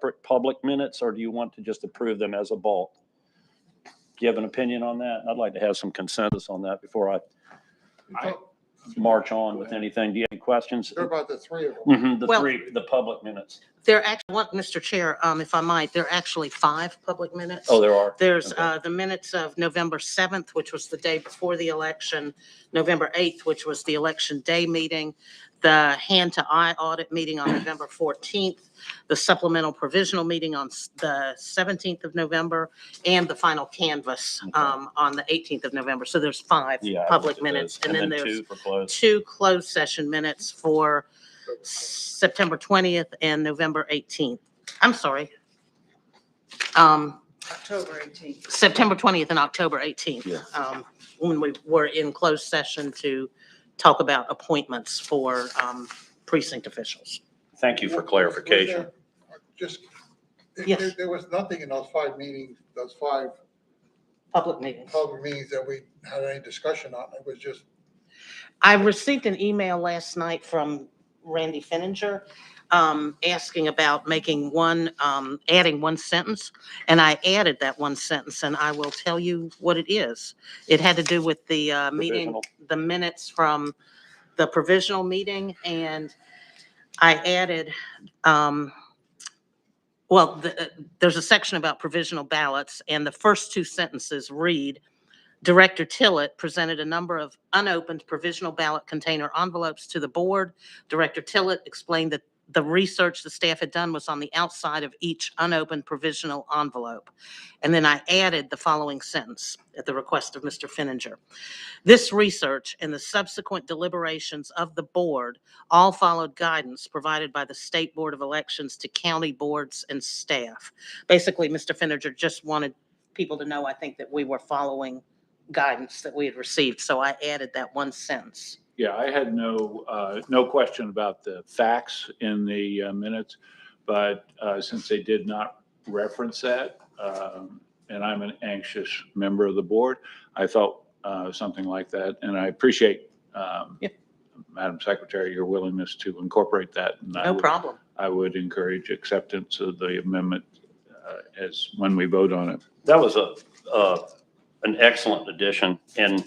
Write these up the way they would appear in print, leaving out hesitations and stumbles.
separate public minutes, or do you want to just approve them as a bulk? Do you have an opinion on that? I'd like to have some consensus on that before I march on with anything. Do you have any questions? They're about the three of them. The public minutes. There actually, Mr. Chair, if I might, there are actually 5 public minutes. Oh, there are? There's Okay. the minutes of November 7th, which was the day before the election, November 8th, which was the election day meeting, the hand-to-eye audit meeting on November 14th, the supplemental provisional meeting on the 17th of November, and the final canvass on the 18th of November. So there's 5 public minutes. And then there's 2 closed session minutes for September 20th and November 18th. I'm sorry. October 18th. September 20th and October 18th. Yeah. When we were in closed session to talk about appointments for precinct officials. Thank you for clarification. Just, Yes. there was nothing in those 5 meetings, those 5 Public meetings. public meetings that we had any discussion on. It was just, I received an email last night from Randy Finninger asking about making adding one sentence. And I added that one sentence, and I will tell you what it is. It had to do with the meeting, Provisional. the minutes from the provisional meeting. And I added, there's a section about provisional ballots, and the first 2 sentences read, Director Tillett presented a number of unopened provisional ballot container envelopes to the board. Director Tillett explained that the research the staff had done was on the outside of each unopened provisional envelope. And then I added the following sentence at the request of Mr. Finninger. This research and the subsequent deliberations of the board all followed guidance provided by the State Board of Elections to county boards and staff. Basically, Mr. Finninger just wanted people to know, I think, that we were following guidance that we had received. So I added that one sentence. Yeah, I had no question about the facts in the minutes, but since they did not reference that, and I'm an anxious member of the board, I felt something like that, and I appreciate, Madam Secretary, your willingness to incorporate that. And No problem. I would encourage acceptance of the amendment as when we vote on it. That was an excellent addition. And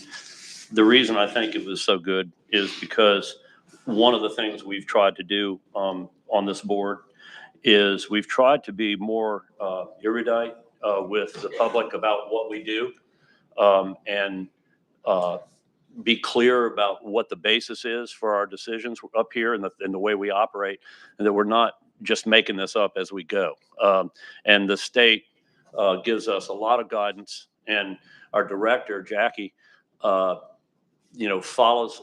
the reason I think it was so good is because one of the things we've tried to do on this board is we've tried to be more erudite with the public about what we do and be clear about what the basis is for our decisions up here and the way we operate, and that we're not just making this up as we go. And the state gives us a lot of guidance, and our director, Jackie, follows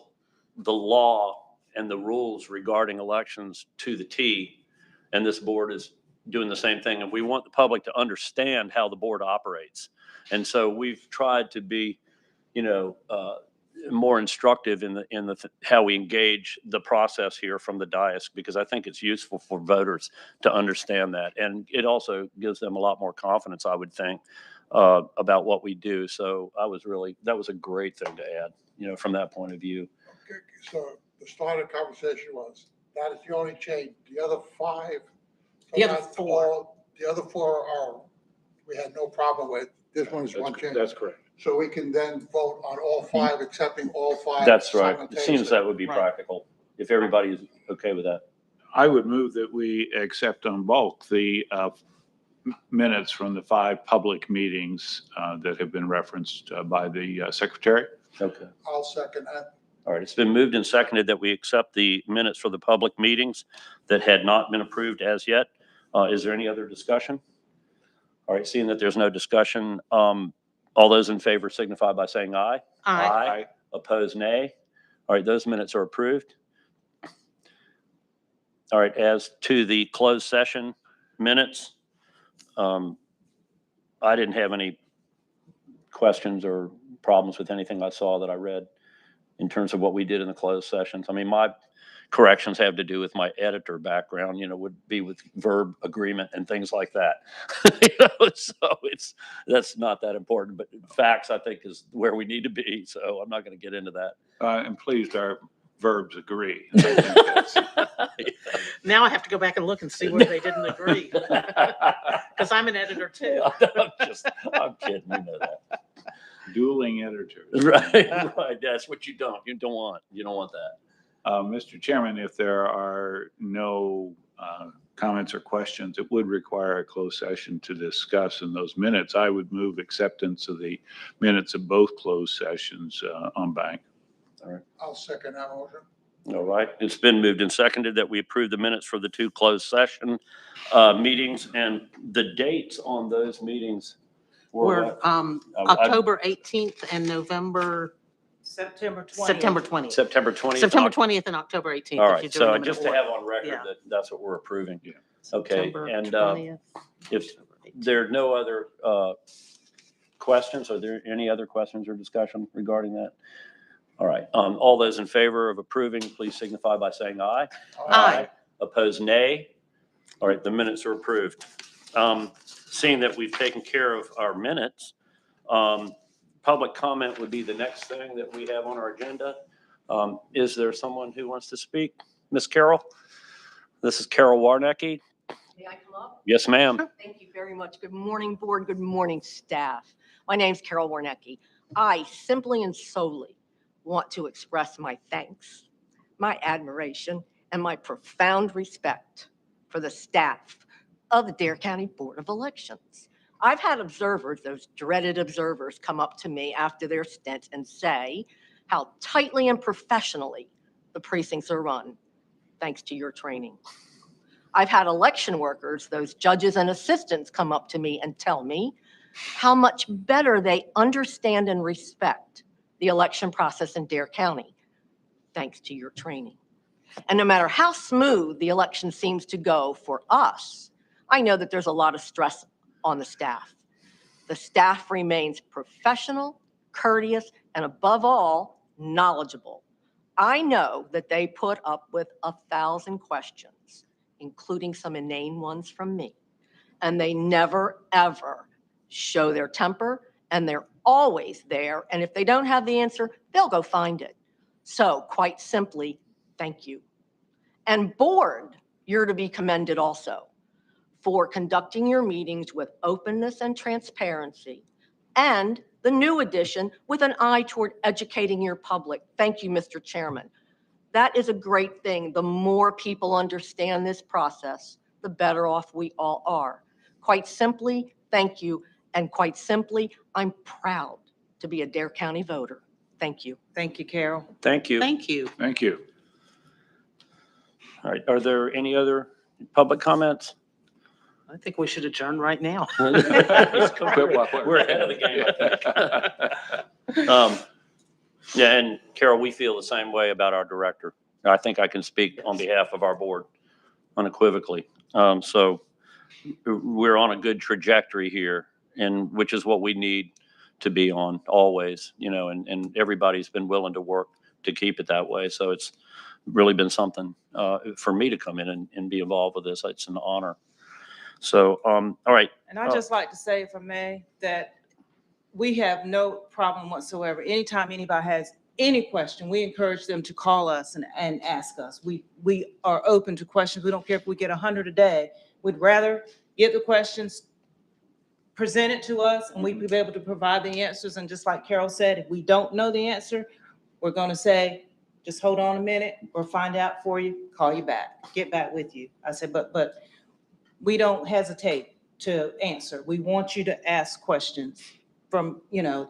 the law and the rules regarding elections to the T. And this board is doing the same thing. And we want the public to understand how the board operates. And so we've tried to be, more instructive in how we engage the process here from the dais, because I think it's useful for voters to understand that. And it also gives them a lot more confidence, I would think, about what we do. So that was a great thing to add, from that point of view. okay, so the start of the conversation was, that is the only change. The other 5. The other 4. The other 4 we had no problem with. This one's one change. That's correct. So we can then vote on all 5, accepting all 5. That's right. It seems simultaneously. that would be Right. practical if everybody is okay with that. I would move that we accept on bulk the minutes from the 5 public meetings that have been referenced by the secretary. Okay. I'll second that. All right. It's been moved and seconded that we accept the minutes for the public meetings that had not been approved as yet. Is there any other discussion? All right. Seeing that there's no discussion, all those in favor signify by saying aye. Aye. Opposed, nay. All right. Those minutes are approved. All right. As to the closed session minutes, I didn't have any questions or problems with anything I saw that I read in terms of what we did in the closed sessions. I mean, my corrections have to do with my editor background, would be with verb agreement and things like that. So that's not that important, but facts, I think, is where we need to be. So I'm not going to get into that. And please, our verbs agree. I think that's- Now I have to go back and look and see where they didn't agree, because I'm an editor too. I'm kidding, you know that. Dueling editors. Right, right, that's what you don't want, you don't want that. Mr. Chairman, if there are no comments or questions, it would require a closed session to discuss in those minutes. I would move acceptance of the minutes of both closed sessions on bank. I'll second that motion. All right, it's been moved and seconded that we approve the minutes for the 2 closed session meetings, and the dates on those meetings were We're what? October 18th and November, September 20th. September 20th. September 20th. September 20th and October 18th. All if right, you're doing so them in just to order. have on record Yeah. that that's what we're approving. Yeah. Okay, September and 20th, if October 18th. there are no other questions, are there any other questions or discussion regarding that? All right, all those in favor of approving, please signify by saying aye. Aye. Opposed, nay. All right, the minutes are approved. Seeing that we've taken care of our minutes, public comment would be the next thing that we have on our agenda. Is there someone who wants to speak? Miss Carol? This is Carol Warnecki. May I come up? Yes, ma'am. Thank you very much. Good morning, board. Good morning, staff. My name's Carol Warnecki. I simply and solely want to express my thanks, my admiration, and my profound respect for the staff of the Dare County Board of Elections. I've had observers, those dreaded observers, come up to me after their stint and say how tightly and professionally the precincts are run, thanks to your training. I've had election workers, those judges and assistants, come up to me and tell me how much better they understand and respect the election process in Dare County, thanks to your training. And no matter how smooth the election seems to go for us, I know that there's a lot of stress on the staff. The staff remains professional, courteous, and above all, knowledgeable. I know that they put up with 1,000 questions, including some inane ones from me, and they never, ever show their temper, and they're always there. And if they don't have the answer, they'll go find it. So quite simply, thank you. And board, you're to be commended also for conducting your meetings with openness and transparency, and the new addition with an eye toward educating your public. Thank you, Mr. Chairman. That is a great thing. The more people understand this process, the better off we all are. Quite simply, thank you. And quite simply, I'm proud to be a Dare County voter. Thank you. Thank you, Carol. Thank you. Thank you. Thank you. All right, are there any other public comments? I think we should adjourn right now. We're ahead of the game, I think. Yeah, and Carol, we feel the same way about our director. I think I can speak on behalf of our board unequivocally. So we're on a good trajectory here, and which is what we need to be on always, and everybody's been willing to work to keep it that way. So it's really been something for me to come in and be involved with this. It's an honor. So, all right. And I'd just like to say, if I may, that we have no problem whatsoever. Anytime anybody has any question, we encourage them to call us and ask us. We are open to questions. We don't care if we get 100 a day. We'd rather get the questions presented to us and we'd be able to provide the answers. And just like Carol said, if we don't know the answer, we're going to say, just hold on a minute, we'll find out for you, call you back, get back with you. I said, but we don't hesitate to answer. We want you to ask questions from,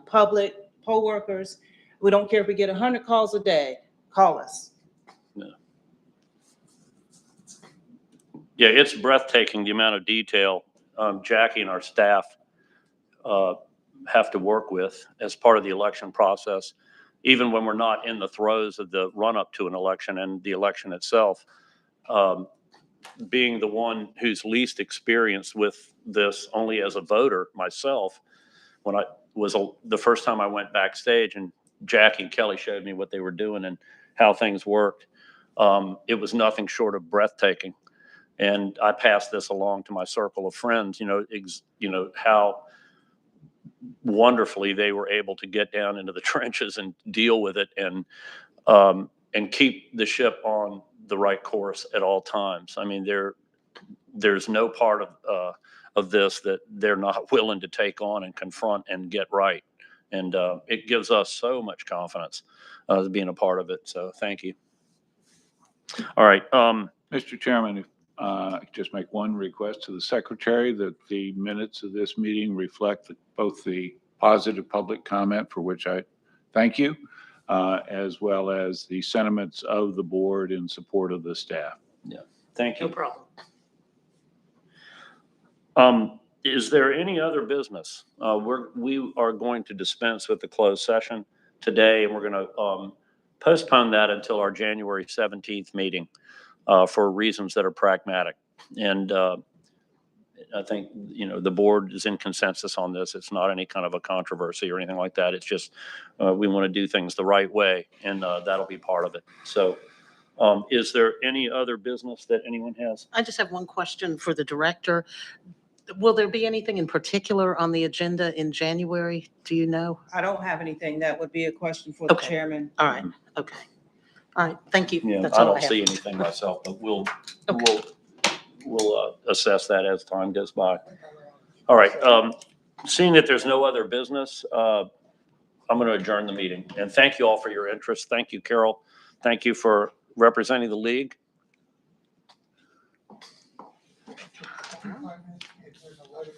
public, poll workers. We don't care if we get 100 calls a day, call us. Yeah, it's breathtaking, the amount of detail Jackie and our staff have to work with as part of the election process, even when we're not in the throes of the run-up to an election and the election itself. Being the one who's least experienced with this only as a voter myself, when I was the first time I went backstage and Jackie and Kelly showed me what they were doing and how things worked, it was nothing short of breathtaking. And I passed this along to my circle of friends, how wonderfully they were able to get down into the trenches and deal with it. And and keep the ship on the right course at all times. I mean, there's no part of this that they're not willing to take on and confront and get right. And it gives us so much confidence as being a part of it. So thank you. All right. Mr. Chairman, if I could just make one request to the secretary that the minutes of this meeting reflect both the positive public comment, for which I thank you, as well as the sentiments of the board in support of the staff. Thank No you. problem. Is there any other business? We are going to dispense with the closed session today, and we're going to postpone that until our January 17th meeting for reasons that are pragmatic. And I think, the board is in consensus on this. It's not any kind of a controversy or anything like that. It's just we want to do things the right way, and that'll be part of it. So is there any other business that anyone has? I just have one question for the director. Will there be anything in particular on the agenda in January? Do you know? I don't have anything. That would be a question for the Okay. chairman. All right, okay. All right, thank you. Yeah, That's I all don't have. see anything myself, but we'll Okay. assess that as time goes by. All right, seeing that there's no other business, I'm going to adjourn the meeting. And thank you all for your interest. Thank you, Carol. Thank you for representing the league. If there's a letter,